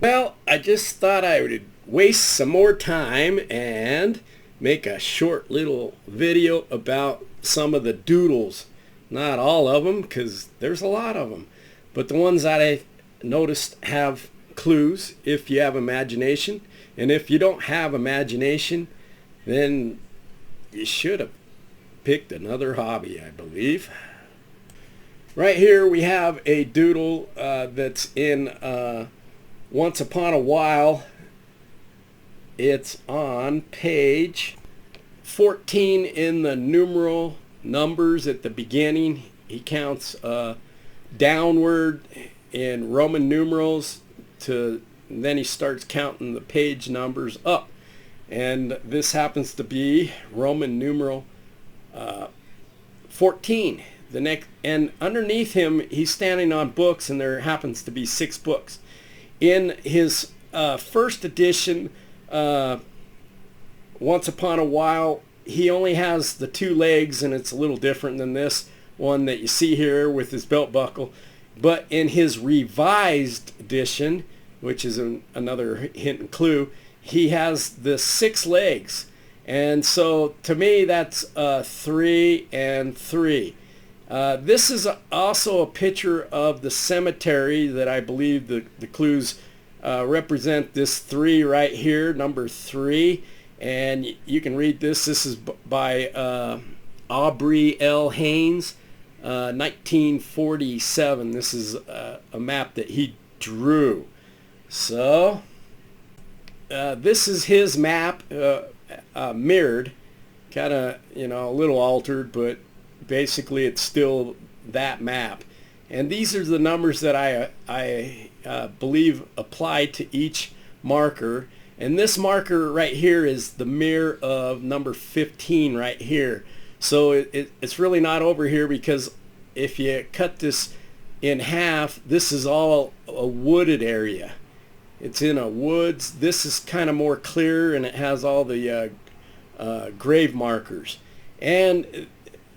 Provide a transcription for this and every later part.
Well, I just thought I would waste some more time and make a short little video about some of the doodles. Not all of them, because there's a lot of them. But the ones that I noticed have clues if you have imagination. And if you don't have imagination, then you should have picked another hobby, I believe. Right here we have a doodle that's in Once Upon a While. It's on page 14 in the numeral numbers at the beginning. He counts downward in Roman numerals then he starts counting the page numbers up. And this happens to be Roman numeral 14. And underneath him, he's standing on books, and there happens to be 6 books. In his first edition, Once Upon a While, he only has the 2 legs, and it's a little different than this one that you see here with his belt buckle. But in his revised edition, which is another hint and clue, he has the 6 legs. And so to me, that's 3 and 3. This is also a picture of the cemetery that I believe the clues represent. This 3 right here, number 3. And you can read this. This is by Aubrey L. Haynes, 1947. This is a map that he drew. So this is his map, mirrored, kind of, a little altered, but basically it's still that map. And these are the numbers that I believe apply to each marker. And this marker right here is the mirror of number 15 right here. So it's really not over here, because if you cut this in half, this is all a wooded area. It's in a woods. This is kind of more clear, and it has all the grave markers. And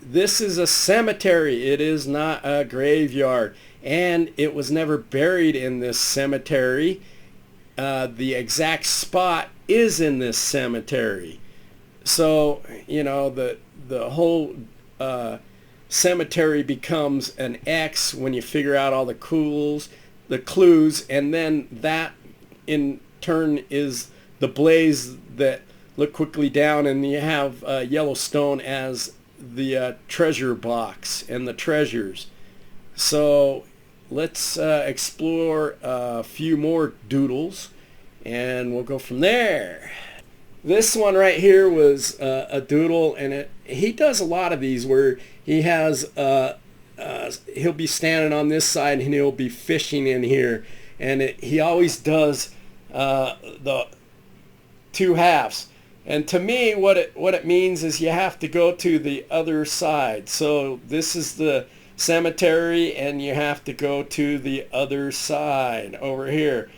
this is a cemetery. It is not a graveyard. And it was never buried in this cemetery. The exact spot is in this cemetery. So, the whole cemetery becomes an X when you figure out all the clues, and then that in turn is the blaze that look quickly down, and you have Yellowstone as the treasure box and the treasures. So let's explore a few more doodles, and we'll go from there. This one right here was a doodle, and he does a lot of these where he has he'll be standing on this side and he'll be fishing in here, and he always does the 2 halves. And to me, what it means is you have to go to the other side. So this is the cemetery, and you have to go to the other side over here.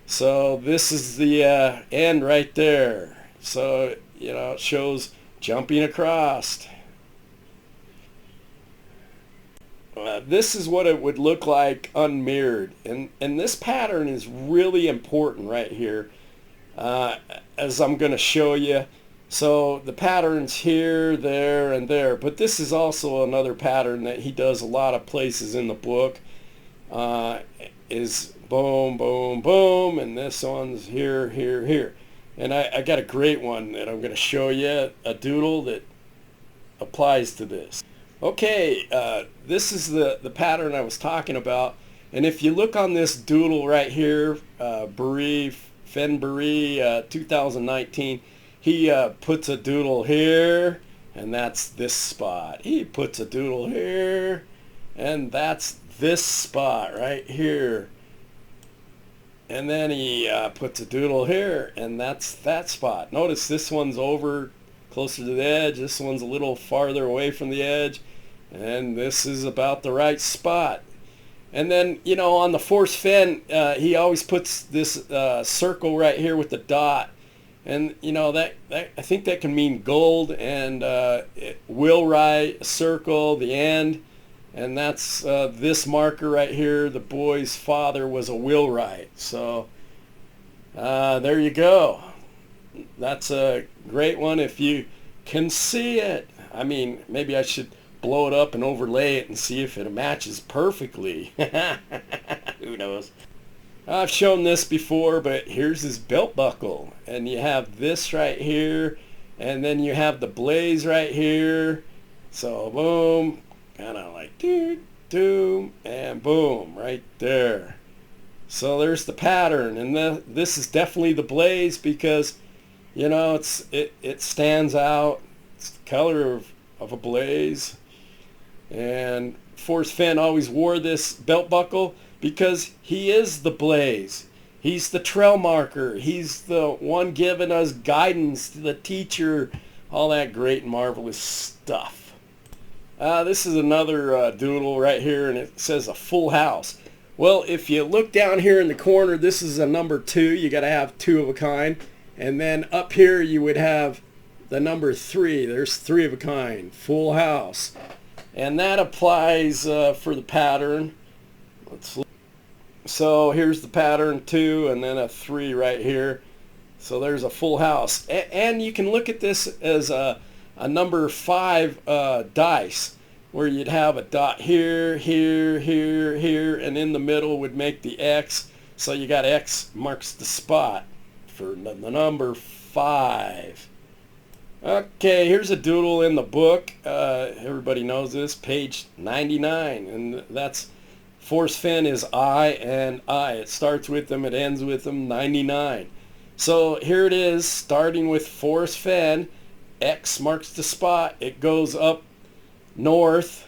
So this is the end right there. So, it shows jumping across. This is what it would look like unmirrored. And this pattern is really important right here, as I'm going to show you. So the pattern's here, there, and there. But this is also another pattern that he does a lot of places in the book. Is boom, boom, boom. And this one's here, here, here. And I got a great one that I'm going to show you, a doodle that applies to this. Okay, this is the pattern I was talking about. And if you look on this doodle right here, Fenn 2019, he puts a doodle here, and that's this spot. He puts a doodle here, and that's this spot right here. And then he puts a doodle here, and that's that spot. Notice this one's over closer to the edge. This one's a little farther away from the edge. And this is about the right spot. And then, on the Forrest Fenn, he always puts this circle right here with the dot. And, that I think that can mean gold, and wheelwright, circle, the end. And that's this marker right here. The boy's father was a wheelwright. So There you go. That's a great one if you can see it. I mean, maybe I should blow it up and overlay it and see if it matches perfectly. Who knows? I've shown this before, but here's his belt buckle. And you have this right here, and then you have the blaze right here. So boom, kind of like doom, and boom, right there. So there's the pattern, and this is definitely the blaze because, you know, it stands out. It's the color of a blaze. And Forrest Fenn always wore this belt buckle because he is the blaze. He's the trail marker. He's the one giving us guidance, the teacher, all that great and marvelous stuff. This is another doodle right here, and it says a full house. Well, if you look down here in the corner, this is a number 2. You got to have 2 of a kind. And then up here you would have the number 3. There's 3 of a kind, full house. And that applies for the pattern. Let's look. So here's the pattern 2 and then a 3 right here. So there's a full house. And you can look at this as a number 5 dice, where you'd have a dot here, here, here, here, and in the middle would make the X. So you got X marks the spot for the number 5. Okay, here's a doodle in the book. Everybody knows this, page 99, and that's Forrest Fenn is I and I. It starts with them, it ends with them, 99. So here it is, starting with Forrest Fenn. X marks the spot. It goes up north,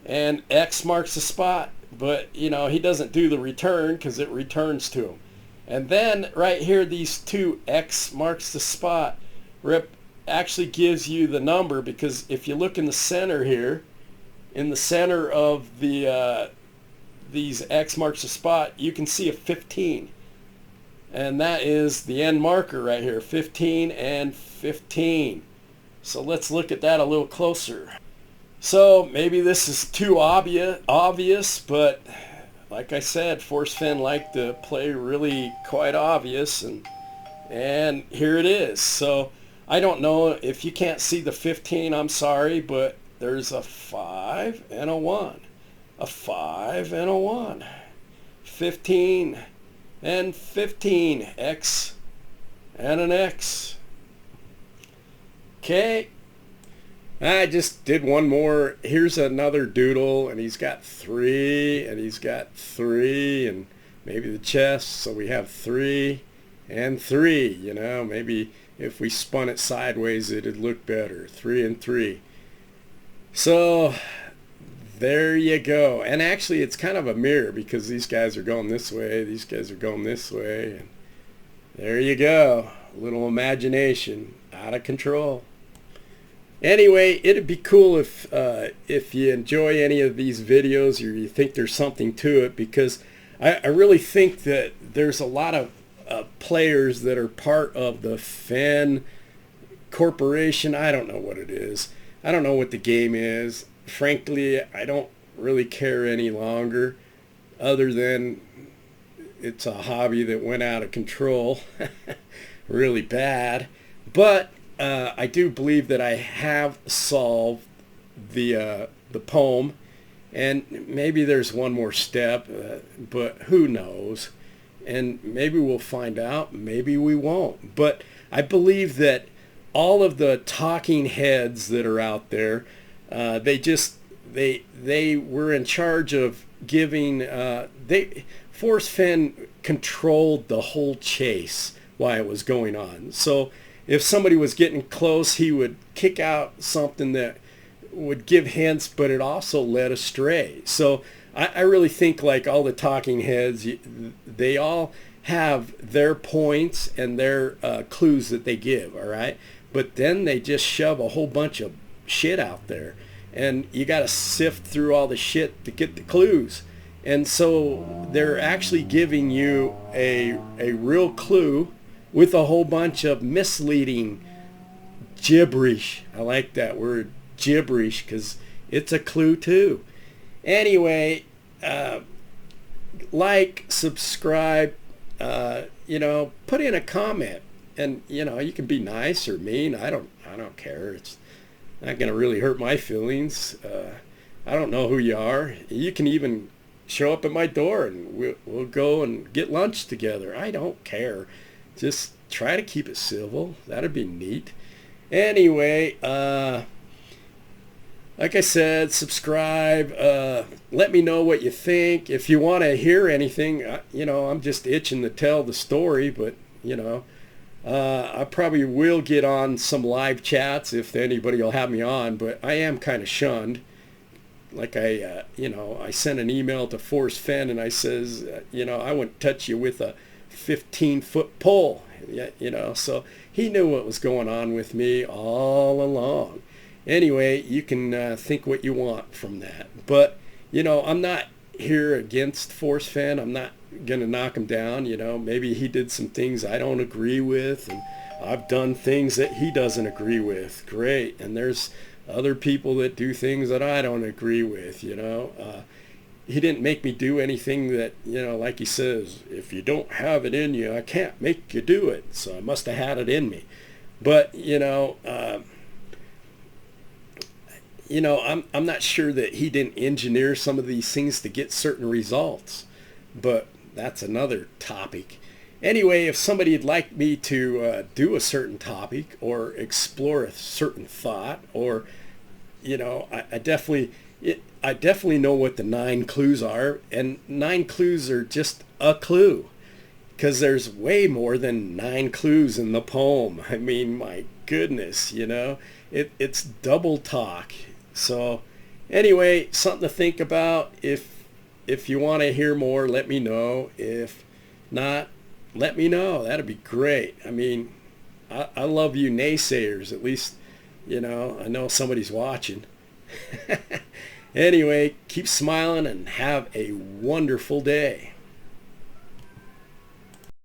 and X marks the spot. But, you know, he doesn't do the return because it returns to him. And then right here, these 2, X marks the spot, actually gives you the number, because if you look in the center here, in the center of the these X marks the spot, you can see a 15. And that is the end marker right here, 15 and 15. So let's look at that a little closer. So maybe this is too obvious, but like I said, Forrest Fenn liked to play really quite obvious, and here it is. So I don't know if you can't see the 15, I'm sorry, but there's a 5 and a 1. A 5 and a 1. 15 and 15. X and an X. Okay. I just did one more. Here's another doodle, and he's got 3, and he's got 3, and maybe the chest, so we have 3 and 3, you know, maybe if we spun it sideways it'd look better. 3 and 3. So there you go. And actually it's kind of a mirror, because these guys are going this way, these guys are going this way, and there you go. A little imagination, out of control. Anyway, it'd be cool if you enjoy any of these videos, or you think there's something to it, because I really think that there's a lot of players that are part of the Fenn Corporation. I don't know what it is. I don't know what the game is. Frankly, I don't really care any longer, other than it's a hobby that went out of control really bad. But I do believe that I have solved the poem, and maybe there's one more step, but who knows? And maybe we'll find out, maybe we won't. But I believe that all of the talking heads that are out there, they were in charge of giving, Forrest Fenn controlled the whole chase while it was going on. So if somebody was getting close, he would kick out something that would give hints, but it also led astray. So I really think, like all the talking heads, they all have their points and their clues that they give, all right? But then they just shove a whole bunch of shit out there, and you got to sift through all the shit to get the clues. And so they're actually giving you a real clue with a whole bunch of misleading gibberish. I like that word, gibberish, because it's a clue too. Anyway, like, subscribe, put in a comment, and you can be nice or mean. I don't care. It's not going to really hurt my feelings. I don't know who you are. You can even show up at my door and we'll go and get lunch together. I don't care. Just try to keep it civil. That'd be neat. Anyway, like I said, subscribe. Let me know what you think. If you want to hear anything, I'm just itching to tell the story, but, I probably will get on some live chats if anybody will have me on, but I am kind of shunned. Like I sent an email to Forrest Fenn and I says, I wouldn't touch you with a 15-foot pole, so he knew what was going on with me all along. Anyway, you can think what you want from that. But, I'm not here against Forrest Fenn. I'm not going to knock him down. Maybe he did some things I don't agree with, and I've done things that he doesn't agree with. Great. And there's other people that do things that I don't agree with, He didn't make me do anything that, like he says, if you don't have it in you, I can't make you do it. So I must have had it in me. But, I'm not sure that he didn't engineer some of these things to get certain results. But that's another topic. Anyway, if somebody'd like me to do a certain topic or explore a certain thought, or, I definitely know what the 9 clues are, and 9 clues are just a clue, because there's way more than 9 clues in the poem. I mean, my goodness, it's double talk. So anyway, something to think about. If you want to hear more, let me know. If not, let me know. That'd be great. I mean, I love you naysayers. At least, I know somebody's watching. Anyway, keep smiling and have a wonderful day.